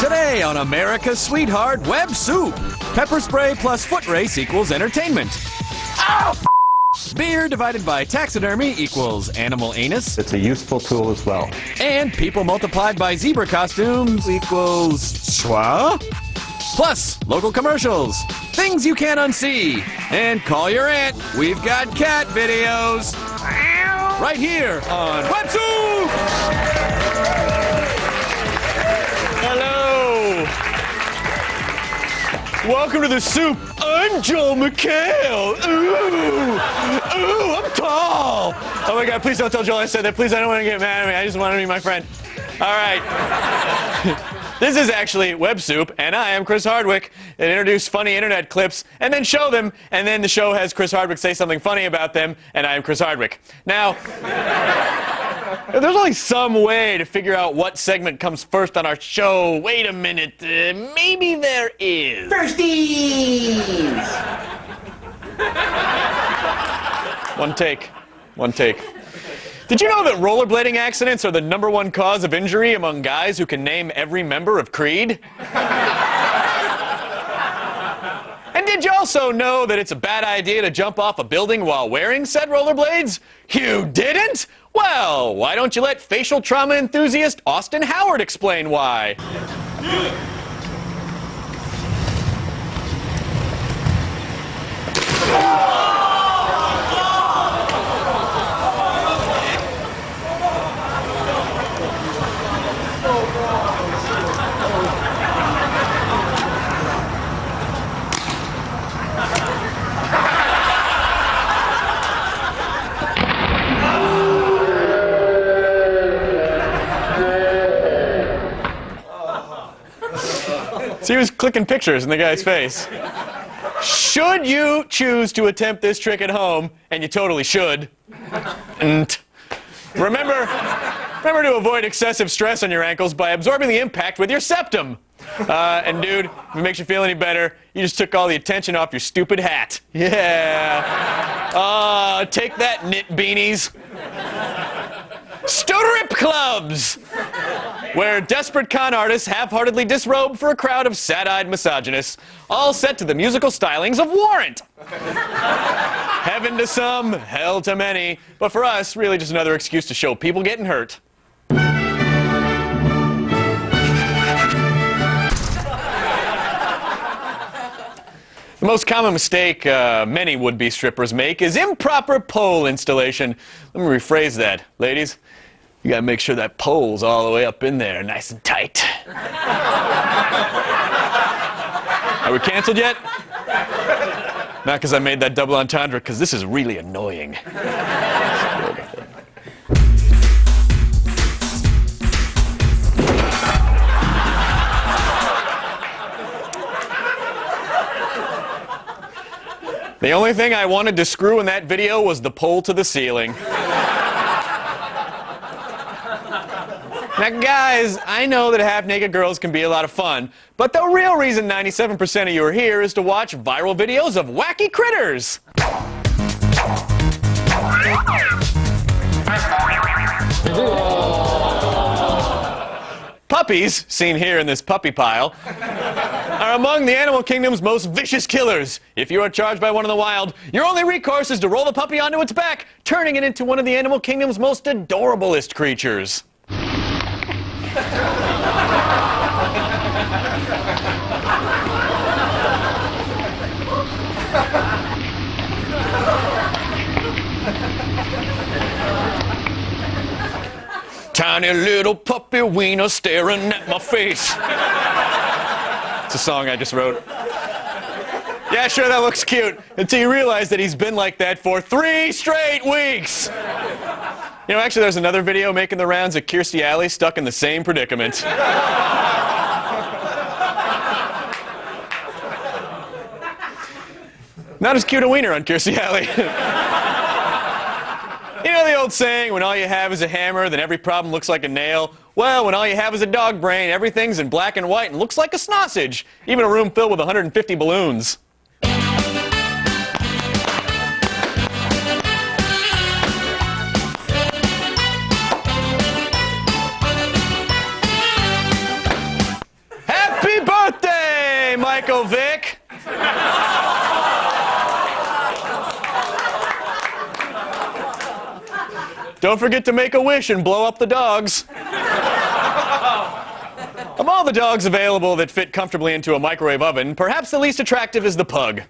Today on America's Sweetheart Web Soup, pepper spray plus foot race equals entertainment. Ow! Beer divided by taxidermy equals animal anus. It's a useful tool as well. And people multiplied by zebra costumes equals schwa. Plus, local commercials, things you can't unsee. And call your aunt, we've got cat videos. Right here on Web Soup! Hello! Welcome to the soup. I'm Joel McHale. Ooh! Ooh, I'm tall! Oh my God, please don't tell Joel I said that. Please, I don't want to get mad at me. I just want to be my friend. All right. This is actually Web Soup, and I am Chris Hardwick. It introduced funny internet clips, and then show them, and then the show has Chris Hardwick say something funny about them, and I am Chris Hardwick. Now, there's only some way to figure out what segment comes first on our show. Wait a minute. Maybe there is. Firsties! One take. One take. Did you know that rollerblading accidents are the #1 cause of injury among guys who can name every member of Creed? And did you also know that it's a bad idea to jump off a building while wearing said rollerblades? You didn't? Well, why don't you let facial trauma enthusiast Austin Howard explain why? So he was clicking pictures in the guy's face. Should you choose to attempt this trick at home, and you totally should, remember to avoid excessive stress on your ankles by absorbing the impact with your septum. And dude, if it makes you feel any better, you just took all the attention off your stupid hat. Yeah. Take that, knit beanies. Strip clubs, where desperate con artists half-heartedly disrobe for a crowd of sad-eyed misogynists, all set to the musical stylings of Warrant. Heaven to some, hell to many, but for us, really just another excuse to show people getting hurt. The most common mistake many would-be strippers make is improper pole installation. Let me rephrase that, ladies. You gotta make sure that pole's all the way up in there, nice and tight. Are we canceled yet? Not because I made that double entendre, because this is really annoying. The only thing I wanted to screw in that video was the pole to the ceiling. Now, guys, I know that half-naked girls can be a lot of fun, but the real reason 97% of you are here is to watch viral videos of wacky critters. Puppies, seen here in this puppy pile, are among the animal kingdom's most vicious killers. If you are charged by one in the wild, your only recourse is to roll the puppy onto its back, turning it into one of the animal kingdom's most adorablest creatures. Tiny little puppy wiener staring at my face. It's a song I just wrote. Yeah, sure, that looks cute, until you realize that he's been like that for 3 straight weeks. You know, actually, there's another video making the rounds of Kirstie Alley stuck in the same predicament. Not as cute a wiener on Kirstie Alley. You know the old saying, when all you have is a hammer, then every problem looks like a nail? Well, when all you have is a dog brain, everything's in black and white and looks like a sausage. Even a room filled with 150 balloons. Pickle Vic. Don't forget to make a wish and blow up the dogs. Of all the dogs available that fit comfortably into a microwave oven, perhaps the least attractive is the pug.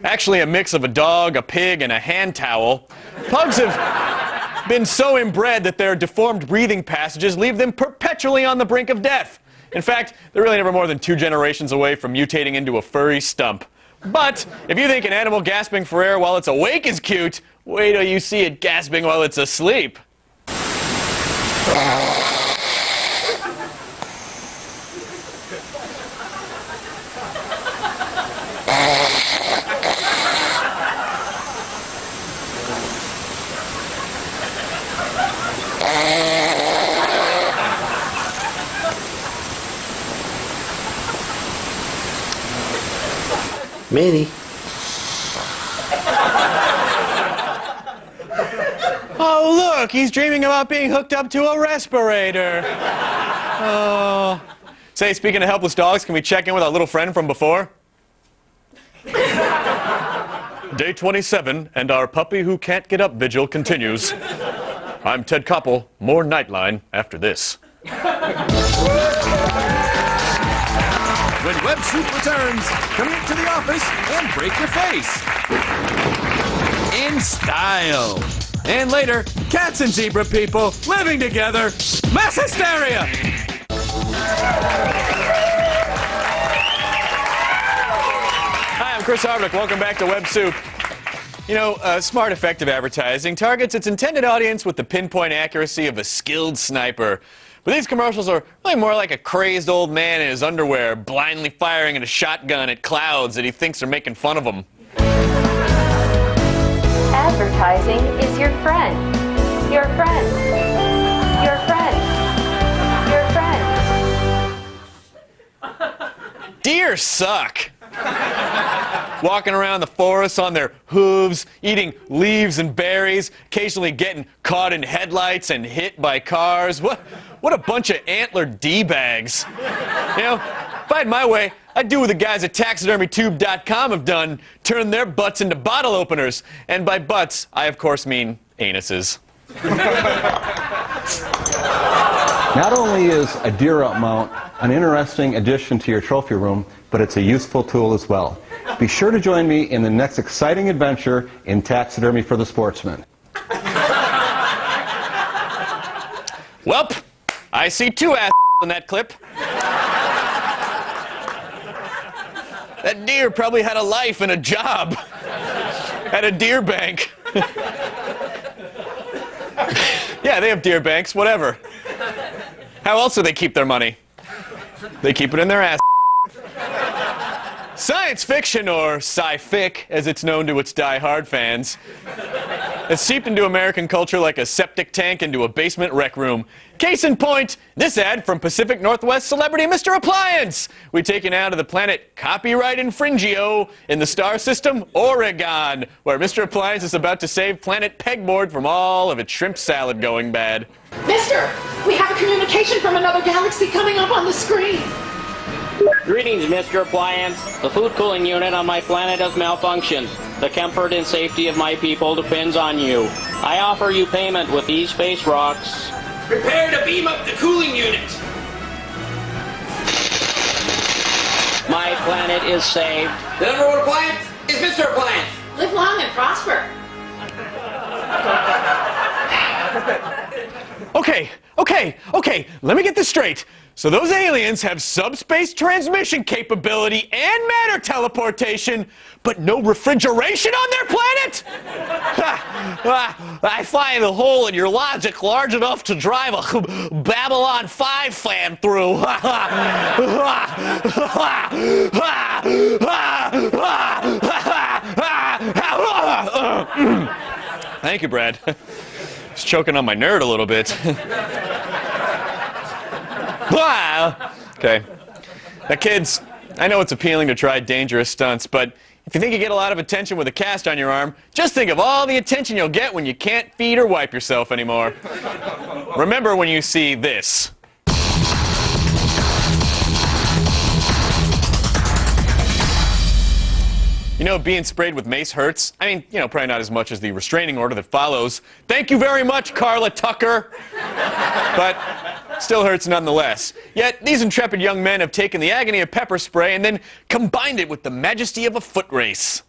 Actually a mix of a dog, a pig, and a hand towel. Pugs have been so inbred that their deformed breathing passages leave them perpetually on the brink of death. In fact, they're really never more than 2 generations away from mutating into a furry stump. But if you think an animal gasping for air while it's awake is cute, wait till you see it gasping while it's asleep. Minnie. Oh, look, he's dreaming about being hooked up to a respirator. Oh. Say, speaking of helpless dogs, can we check in with our little friend from before? Day 27, and our puppy who can't get up vigil continues. I'm Ted Koppel. More Nightline after this. When Web Soup returns, commute to the office and break your face. In style. And later, cats and zebra people living together. Mass hysteria! Hi, I'm Chris Hardwick. Welcome back to Web Soup. You know, smart, effective advertising targets its intended audience with the pinpoint accuracy of a skilled sniper. But these commercials are really more like a crazed old man in his underwear blindly firing at a shotgun at clouds that he thinks are making fun of him. Advertising is your friend. Your friend. Your friend. Your friend. Deer suck. Walking around the forest on their hooves, eating leaves and berries, occasionally getting caught in headlights and hit by cars. What a bunch of antlered D-bags. You know, if I had my way, I'd do what the guys at taxidermytube.com have done, turn their butts into bottle openers. And by butts, I of course mean anuses. Not only is a deer up mount an interesting addition to your trophy room, but it's a useful tool as well. Be sure to join me in the next exciting adventure in taxidermy for the sportsman. Welp, I see 2 ass in that clip. That deer probably had a life and a job at a deer bank. Yeah, they have deer banks, whatever. How else do they keep their money? They keep it in their ass. Science fiction, or sci-fic, as it's known to its die-hard fans, has seeped into American culture like a septic tank into a basement rec room. Case in point, this ad from Pacific Northwest celebrity Mr. Appliance. We take you now to the planet Copyright Infringio in the star system Oregon, where Mr. Appliance is about to save planet Pegboard from all of its shrimp salad going bad. Mister, we have a communication from another galaxy coming up on the screen. Greetings, Mr. Appliance. The food cooling unit on my planet has malfunctioned. The comfort and safety of my people depends on you. I offer you payment with these space rocks. Prepare to beam up the cooling unit. My planet is saved. The number 1 appliance is Mr. Appliance. Live long and prosper. Okay, let me get this straight. So those aliens have subspace transmission capability and matter teleportation, but no refrigeration on their planet? I find a hole in your logic large enough to drive a Babylon 5 fan through. Thank you, Brad. Just choking on my nerd a little bit. Okay. Now, kids, I know it's appealing to try dangerous stunts, but if you think you get a lot of attention with a cast on your arm, just think of all the attention you'll get when you can't feed or wipe yourself anymore. Remember when you see this. You know, being sprayed with mace hurts. I mean, you know, probably not as much as the restraining order that follows. Thank you very much, Carla Tucker. But still hurts nonetheless. Yet, these intrepid young men have taken the agony of pepper spray and then combined it with the majesty of a foot race.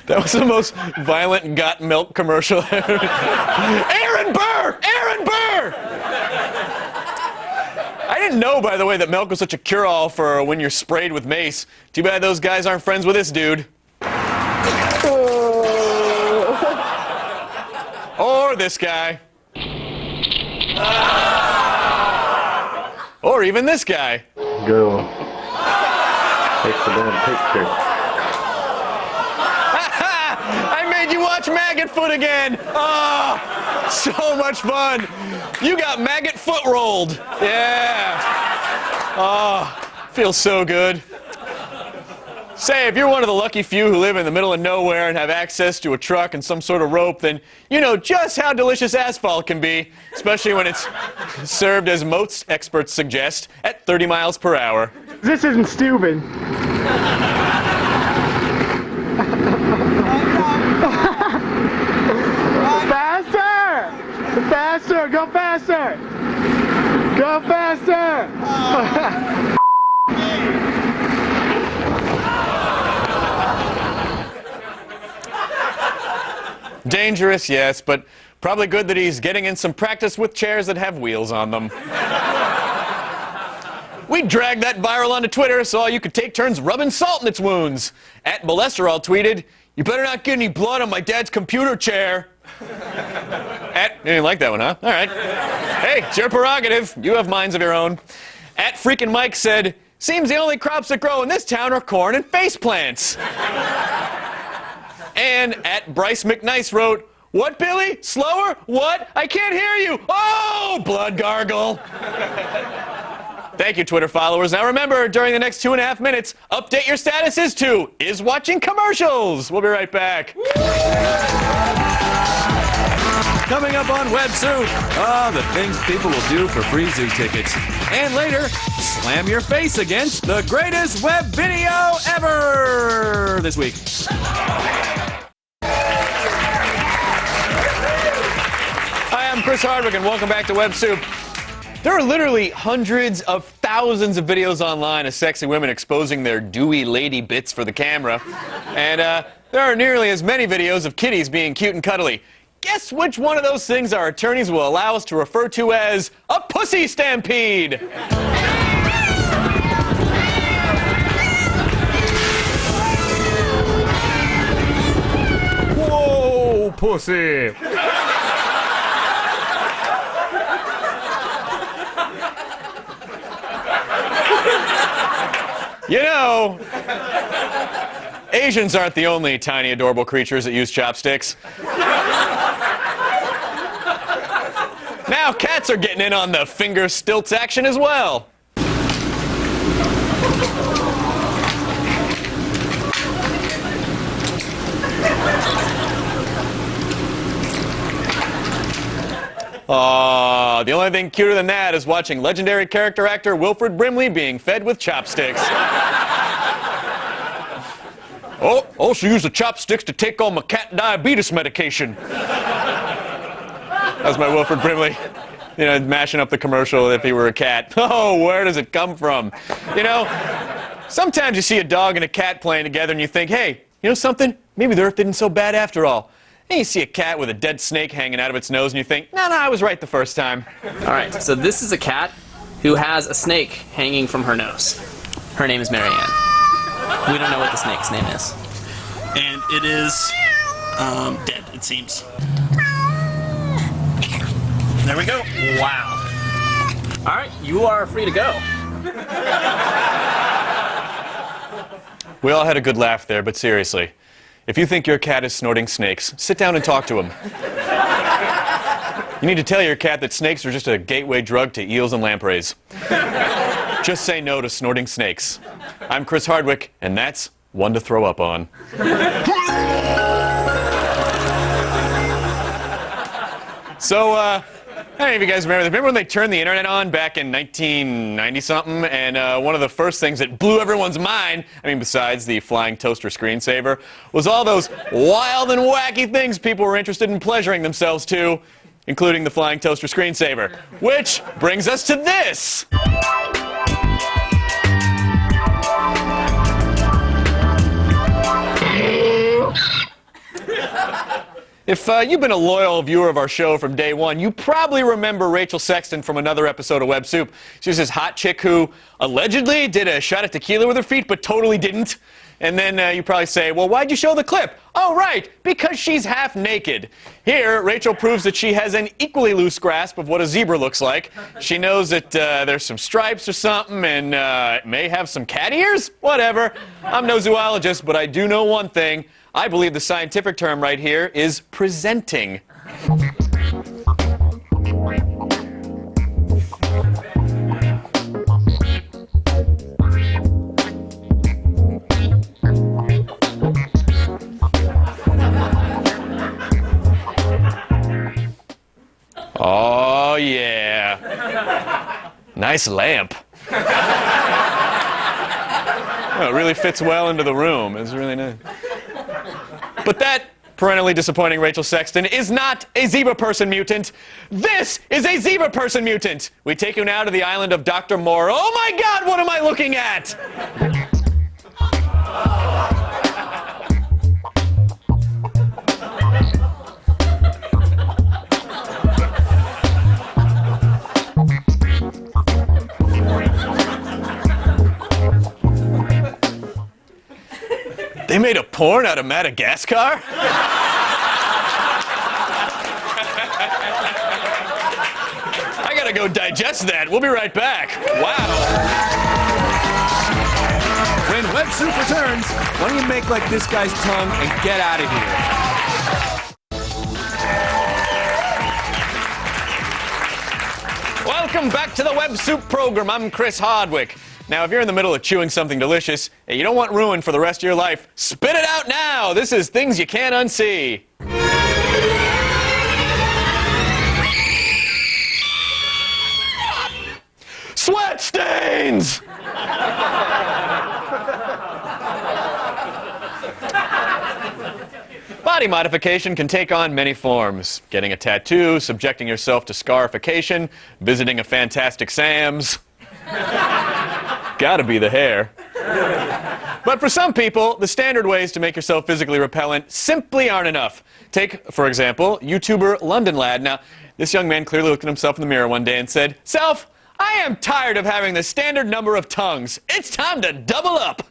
That was the most violent got milk commercial ever. Aaron Burr! Aaron Burr! I didn't know, by the way, that milk was such a cure-all for when you're sprayed with mace. Too bad those guys aren't friends with this dude. Or this guy. Or even this guy. Go. Take the damn picture. I made you watch Maggot Foot again. Oh, so much fun. You got maggot foot rolled. Yeah. Oh, feels so good. Say, if you're one of the lucky few who live in the middle of nowhere and have access to a truck and some sort of rope, then you know just how delicious asphalt can be, especially when it's served, as most experts suggest, at 30 miles per hour. This isn't stupid. Faster! Faster! Go faster! Go faster! Dangerous, yes, but probably good that he's getting in some practice with chairs that have wheels on them. We dragged that viral onto Twitter so all you could take turns rubbing salt in its wounds. @Molesterol tweeted, "You better not get any blood on my dad's computer chair." You didn't like that one, huh? All right. Hey, it's your prerogative. You have minds of your own. @Freakin' Mike said, "Seems the only crops that grow in this town are corn and faceplants." And @Bryce McNice wrote, "What, Billy? Slower? What? I can't hear you. Oh, blood gargle." Thank you, Twitter followers. Now remember, during the next 2.5 minutes, update your statuses to "is watching commercials." We'll be right back. Coming up on Web Soup, the things people will do for free zoo tickets. And later, slam your face against the greatest web video ever this week. Hi, I'm Chris Hardwick, and welcome back to Web Soup. There are literally hundreds of thousands of videos online of sexy women exposing their dewy lady bits for the camera. And there are nearly as many videos of kitties being cute and cuddly. Guess which one of those things our attorneys will allow us to refer to as a pussy stampede? Whoa, pussy. You know, Asians aren't the only tiny, adorable creatures that use chopsticks. Now cats are getting in on the finger stilts action as well. The only thing cuter than that is watching legendary character actor Wilfred Brimley being fed with chopsticks. Oh, she used the chopsticks to take on my cat diabetes medication. That was my Wilfred Brimley, you know, mashing up the commercial if he were a cat. Oh, where does it come from? You know, sometimes you see a dog and a cat playing together and you think, hey, you know something? Maybe the earth isn't so bad after all. And you see a cat with a dead snake hanging out of its nose and you think, no, I was right the first time. All right, so this is a cat who has a snake hanging from her nose. Her name is Marianne. We don't know what the snake's name is. And it is dead, it seems. There we go. Wow. All right, you are free to go. We all had a good laugh there, but seriously, if you think your cat is snorting snakes, sit down and talk to him. You need to tell your cat that snakes are just a gateway drug to eels and lampreys. Just say no to snorting snakes. I'm Chris Hardwick, and that's one to throw up on. So, how many of you guys remember when they turned the internet on back in 1990-something, and one of the first things that blew everyone's mind, I mean, besides the flying toaster screensaver, was all those wild and wacky things people were interested in pleasuring themselves to, including the flying toaster screensaver. Which brings us to this. If you've been a loyal viewer of our show from day one, you probably remember Rachel Sexton from another episode of Web Soup. She was this hot chick who allegedly did a shot at tequila with her feet, but totally didn't. And then you probably say, well, why'd you show the clip? Oh, right, because she's half naked. Here, Rachel proves that she has an equally loose grasp of what a zebra looks like. She knows that there's some stripes or something, and it may have some cat ears? Whatever. I'm no zoologist, but I do know one thing. I believe the scientific term right here is presenting. Oh, yeah. Nice lamp. Oh, it really fits well into the room. It's really nice. But that perennially disappointing Rachel Sexton is not a zebra person mutant. This is a zebra person mutant. We take you now to the island of Dr. Moore. Oh my God, what am I looking at? They made a porn out of Madagascar? I gotta go digest that. We'll be right back. Wow. When Web Soup returns, why don't you make like this guy's tongue and get out of here. Welcome back to the Web Soup program. I'm Chris Hardwick. Now, if you're in the middle of chewing something delicious and you don't want ruin for the rest of your life, spit it out now. This is Things You Can't Unsee. Sweat stains! Body modification can take on many forms. Getting a tattoo, subjecting yourself to scarification, visiting a Fantastic Sam's. Gotta be the hair. But for some people, the standard ways to make yourself physically repellent simply aren't enough. Take, for example, YouTuber London Lad. Now, this young man clearly looked at himself in the mirror one day and said, "Self, I am tired of having the standard number of tongues. It's time to double up."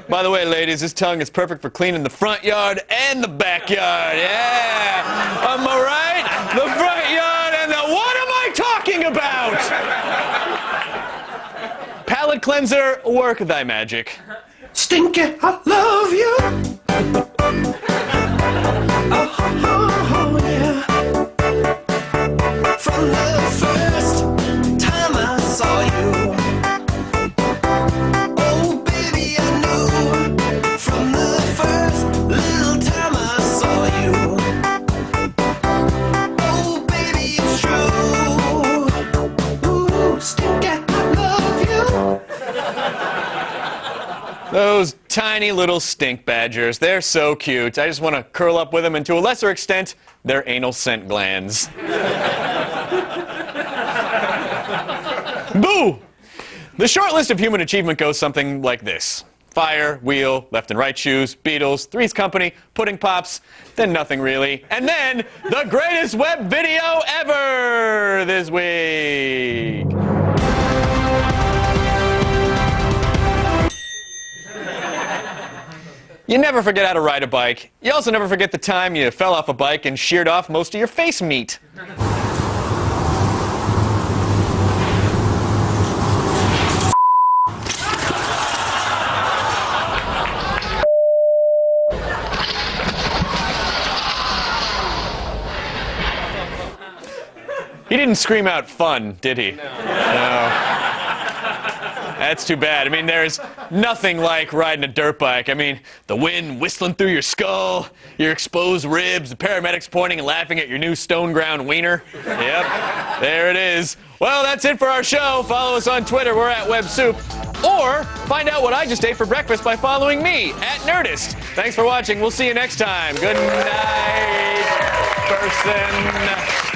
By the way, ladies, this tongue is perfect for cleaning the front yard and the backyard. Yeah. Am I right? The front yard and the... What am I talking about? Palate cleanser, work thy magic. Stinky, I love you. Oh, yeah. From the first time I saw you. Those tiny little stink badgers, they're so cute. I just want to curl up with them, and to a lesser extent, their anal scent glands. Boo! The short list of human achievement goes something like this. Fire, wheel, left and right shoes, Beatles, Three's Company, pudding pops, then nothing really. And then, the greatest web video ever this week. You never forget how to ride a bike. You also never forget the time you fell off a bike and sheared off most of your face meat. He didn't scream out fun, did he? No. That's too bad. I mean, there's nothing like riding a dirt bike. I mean, the wind whistling through your skull, your exposed ribs, the paramedics pointing and laughing at your new stone ground wiener. Yep, there it is. Well, that's it for our show. Follow us on Twitter. We're at WebSoup. Or find out what I just ate for breakfast by following me at Nerdist. Thanks for watching. We'll see you next time. Good night, person.